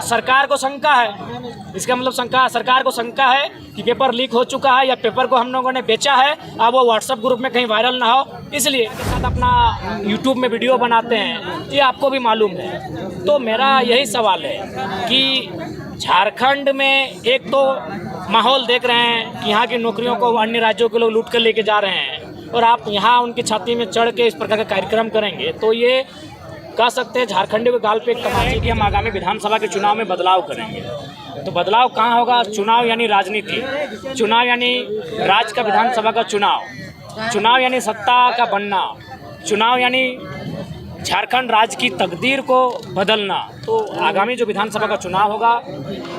सरकार को शंका है। इसका मतलब सरकार को शंका है कि पेपर लीक हो चुका है या पेपर को हम लोगों ने बेचा है, अब वो व्हाट्सएप ग्रुप में कहीं वायरल ना हो, इसलिए के साथ अपना यूट्यूब में वीडियो बनाते हैं, ये आपको भी मालूम है। तो मेरा यही सवाल है कि झारखंड में एक तो माहौल देख रहे हैं कि यहाँ की नौकरियों को अन्य राज्यों के लोग लूट कर लेके जा रहे हैं, और आप यहाँ उनकी छाती में चढ़ के इस प्रकार का कार्यक्रम करेंगे तो ये कह सकते हैं झारखंड के गाल पे एक तमाचे कि हम आगामी विधानसभा के चुनाव में बदलाव करेंगे। तो बदलाव कहाँ होगा? चुनाव यानी राजनीति, चुनाव यानी राज्य का विधानसभा का चुनाव, चुनाव यानी सत्ता का बनना, चुनाव यानी झारखंड राज्य की तकदीर को बदलना। तो आगामी जो विधानसभा का चुनाव होगा,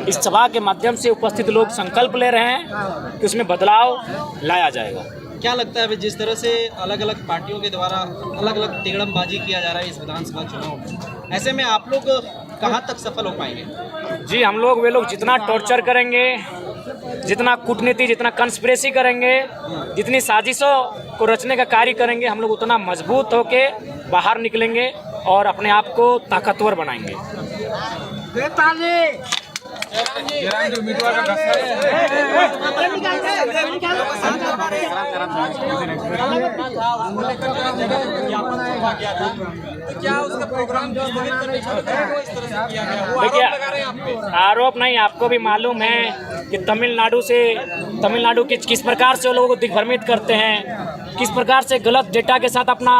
इस सभा के माध्यम से उपस्थित लोग संकल्प ले रहे हैं कि उसमें बदलाव लाया जाएगा। क्या लगता है अभी जिस तरह से अलग अलग पार्टियों के द्वारा अलग अलग तिगड़मबाजी किया जा रहा है इस विधानसभा चुनाव में, ऐसे में आप लोग कहाँ तक सफल हो पाएंगे? जी, हम लोग वे लोग जितना टॉर्चर करेंगे, जितना कूटनीति, जितना कंस्पिरेसी करेंगे, जितनी साजिशों को रचने का कार्य करेंगे, हम लोग उतना मजबूत होके बाहर निकलेंगे और अपने आप को ताकतवर बनाएंगे। देखिए, आरोप नहीं, आपको भी मालूम है कि तमिलनाडु किस प्रकार से वो लोगों को दिग्भ्रमित करते हैं, किस प्रकार से गलत डेटा के साथ अपना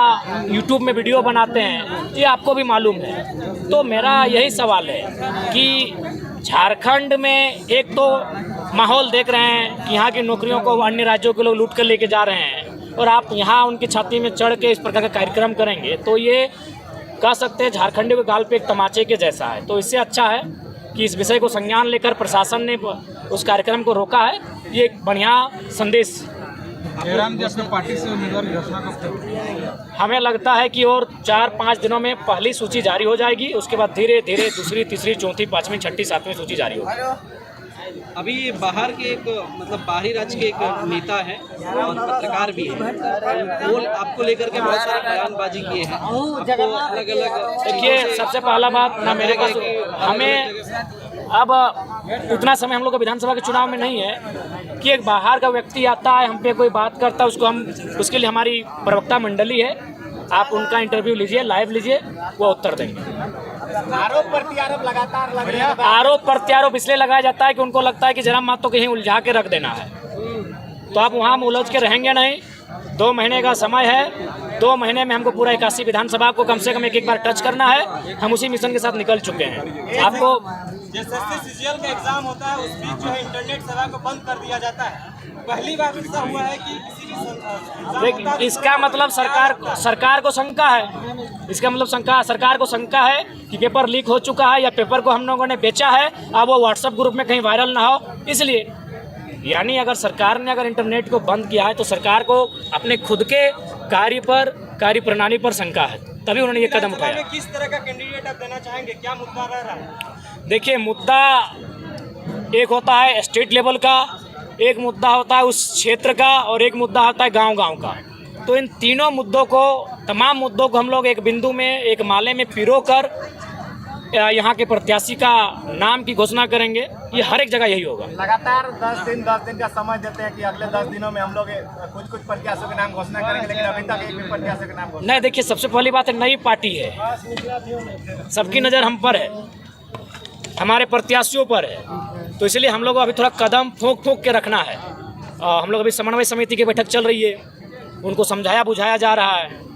यूट्यूब में वीडियो बनाते हैं, ये आपको भी मालूम है। तो मेरा यही सवाल है कि झारखंड में एक तो माहौल देख रहे हैं कि यहाँ की नौकरियों को अन्य राज्यों के लोग लूट कर लेके जा रहे हैं, और आप यहाँ उनकी छाती में चढ़ के इस प्रकार का कार्यक्रम करेंगे तो ये कह सकते हैं झारखंड के गाल पे एक तमाचे के जैसा है। तो इससे अच्छा है कि इस विषय को संज्ञान लेकर प्रशासन ने उस कार्यक्रम को रोका है, ये एक बढ़िया संदेश। जयराम जी अपने पार्टी से उम्मीदवार की घोषणा कब तक? हमें लगता है कि और 4-5 दिनों में पहली सूची जारी हो जाएगी, उसके बाद धीरे धीरे दूसरी, तीसरी, चौथी, पाँचवीं, छठी, सातवीं सूची जारी होगी। अभी बाहर के बाहरी राज्य के एक नेता है और पत्रकार भी है, वो आपको लेकर के बहुत सारी बयानबाजी किए हैं, आपको अलग अलग। देखिए, सबसे पहला बात ना मेरे पास, हमें अब उतना समय हम लोग का विधानसभा के चुनाव में नहीं है कि एक बाहर का व्यक्ति आता है, हम पे कोई बात करता है, उसके लिए हमारी प्रवक्ता मंडली है, आप उनका इंटरव्यू लीजिए, लाइव लीजिए, वो उत्तर देंगे। आरोप प्रत्यारोप लगातार लग रहा है। आरोप प्रत्यारोप इसलिए लगाया जाता है कि उनको लगता है कि जयराम महतो को कहीं उलझा के रख देना है, तो आप वहाँ उलझ के रहेंगे नहीं। 2 महीने का समय है, 2 महीने में हमको पूरा 81 विधानसभा को कम से कम एक बार टच करना है। हम उसी मिशन के साथ निकल चुके हैं। आपको जैसे सीजीएल का एग्जाम होता है, उस बीच जो है इंटरनेट सेवा को बंद कर दिया जाता है। पहली बार ऐसा हुआ है कि किसी भी इसका मतलब सरकार को शंका है। इसका मतलब सरकार को शंका है कि पेपर लीक हो चुका है या पेपर को हम लोगों ने बेचा है, अब वो व्हाट्सएप ग्रुप में कहीं वायरल ना हो, इसलिए। यानी अगर सरकार ने इंटरनेट को बंद किया है तो सरकार को अपने खुद के कार्य प्रणाली पर शंका है, तभी उन्होंने ये कदम उठाया। किस तरह का कैंडिडेट आप देना चाहेंगे? क्या मुद्दा रह रहा है? देखिए, मुद्दा एक होता है स्टेट लेवल का, एक मुद्दा होता है उस क्षेत्र का, और एक मुद्दा होता है गांव-गांव का। तो इन तीनों मुद्दों को, तमाम मुद्दों को हम लोग एक बिंदु में, एक माले में पिरो कर यहाँ के प्रत्याशी का नाम की घोषणा करेंगे। ये हर एक जगह यही होगा। लगातार 10 दिन का समय देते हैं कि अगले 10 दिनों में हम लोग कुछ प्रत्याशियों के नाम घोषणा करेंगे, लेकिन अभी तक एक भी प्रत्याशी के नाम नहीं। देखिए, सबसे पहली बात है, नई पार्टी है, सबकी नज़र हम पर है, हमारे प्रत्याशियों पर है, तो इसलिए हम लोग को अभी थोड़ा कदम फूंक के रखना है। हम लोग अभी समन्वय समिति की बैठक चल रही है, उनको समझाया बुझाया जा रहा है।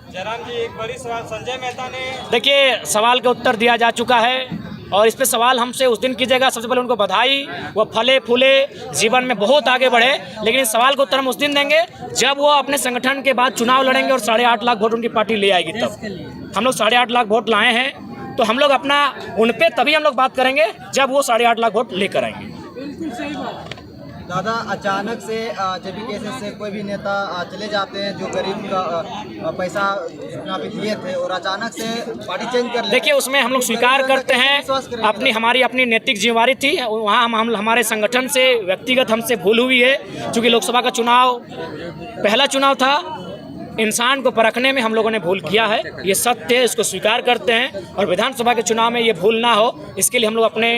जयराम जी, एक बड़ी सवाल संजय मेहता ने, देखिए, सवाल का उत्तर दिया जा चुका है, और इस पे सवाल हमसे उस दिन कीजिएगा। सबसे पहले उनको बधाई, वो फले फूले, जीवन में बहुत आगे बढ़े, लेकिन इस सवाल का उत्तर हम उस दिन देंगे जब वो अपने संगठन के बाद चुनाव लड़ेंगे और 8.5 लाख वोट उनकी पार्टी ले आएगी। तब हम लोग 8.5 लाख वोट लाए हैं, तो हम लोग अपना उन पे तभी हम लोग बात करेंगे जब वो 8.5 लाख वोट लेकर आएंगे। बिल्कुल सही बात। दादा, अचानक से जब भी केसेस से कोई भी नेता चले जाते हैं जो गरीब का पैसा जितना भी दिए थे, और अचानक से पार्टी चेंज कर, देखिए, उसमें हम लोग स्वीकार करते हैं, हमारी नैतिक जिम्मेवारी थी वहाँ। हम हमारे संगठन से व्यक्तिगत हमसे भूल हुई है, क्योंकि लोकसभा का चुनाव पहला चुनाव था, इंसान को परखने में हम लोगों ने भूल किया है, ये सत्य है, इसको स्वीकार करते हैं। और विधानसभा के चुनाव में ये भूल ना हो, इसके लिए हम लोग अपने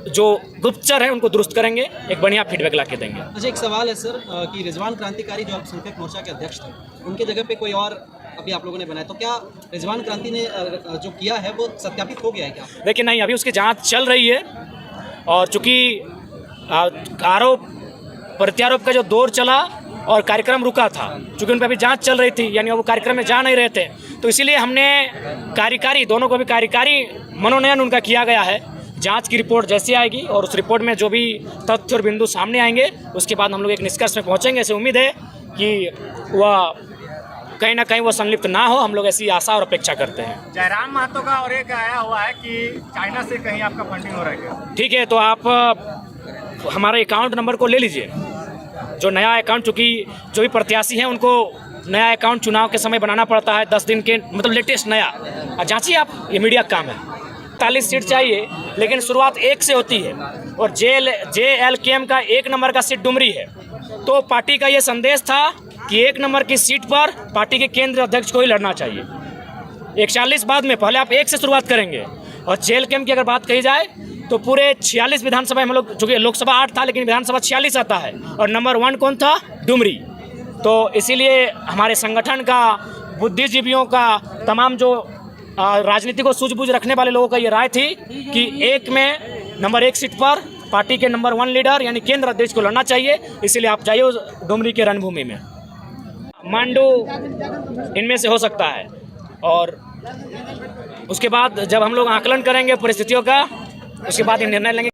जो गुप्तचर हैं उनको दुरुस्त करेंगे, एक बढ़िया फीडबैक ला के देंगे। अच्छा, एक सवाल है सर कि रिजवान क्रांतिकारी जो अल्पसंख्यक मोर्चा के अध्यक्ष थे, उनके जगह पे कोई और अभी आप लोगों ने बनाया, तो क्या रिजवान क्रांति ने जो किया है वो सत्यापित हो गया है क्या? देखिए नहीं, अभी उसकी जांच चल रही है और चूँकि आरोप प्रत्यारोप का जो दौर चला और कार्यक्रम रुका था, चूँकि उन पर अभी जांच चल रही थी, यानी वो कार्यक्रम में जा नहीं रहे थे, तो इसीलिए हमने कार्यकारी दोनों को भी कार्यकारी मनोनयन उनका किया गया है। जांच की रिपोर्ट जैसी आएगी और उस रिपोर्ट में जो भी तथ्य और बिंदु सामने आएंगे, उसके बाद हम लोग एक निष्कर्ष में पहुंचेंगे। ऐसे उम्मीद है कि वह कहीं ना कहीं वो संलिप्त ना हो, हम लोग ऐसी आशा और अपेक्षा करते हैं। जयराम महतो का और एक आया हुआ है कि चाइना से कहीं आपका फंडिंग हो रहा है। ठीक है, तो आप हमारे अकाउंट नंबर को ले लीजिए, जो नया अकाउंट, चूँकि जो भी प्रत्याशी हैं उनको नया अकाउंट चुनाव के समय बनाना पड़ता है, 10 दिन के मतलब लेटेस्ट नया। जांचिए आप, ये मीडिया का काम है। 40 सीट चाहिए, लेकिन शुरुआत 1 से होती है और JLKM का 1 नंबर का सीट डुमरी है। तो पार्टी का ये संदेश था कि 1 नंबर की सीट पर पार्टी के केंद्रीय अध्यक्ष को ही लड़ना चाहिए। 41 बाद में पहले आप 1 से शुरुआत करेंगे। और JLKM की अगर बात कही जाए तो पूरे 46 विधानसभा हम लोग, चूँकि लोकसभा 8 था लेकिन विधानसभा 46 आता है, और नंबर 1 कौन था? डुमरी। तो इसीलिए हमारे संगठन का, बुद्धिजीवियों का, तमाम जो राजनीति को सूझबूझ रखने वाले लोगों का ये राय थी कि 1 में नंबर 1 सीट पर पार्टी के नंबर 1 लीडर यानी केंद्र अध्यक्ष को लड़ना चाहिए। इसीलिए आप जाइए उस डुमरी के रणभूमि में। मांडू इनमें से हो सकता है, और उसके बाद जब हम लोग आकलन करेंगे परिस्थितियों का, उसके बाद ये निर्णय लेंगे।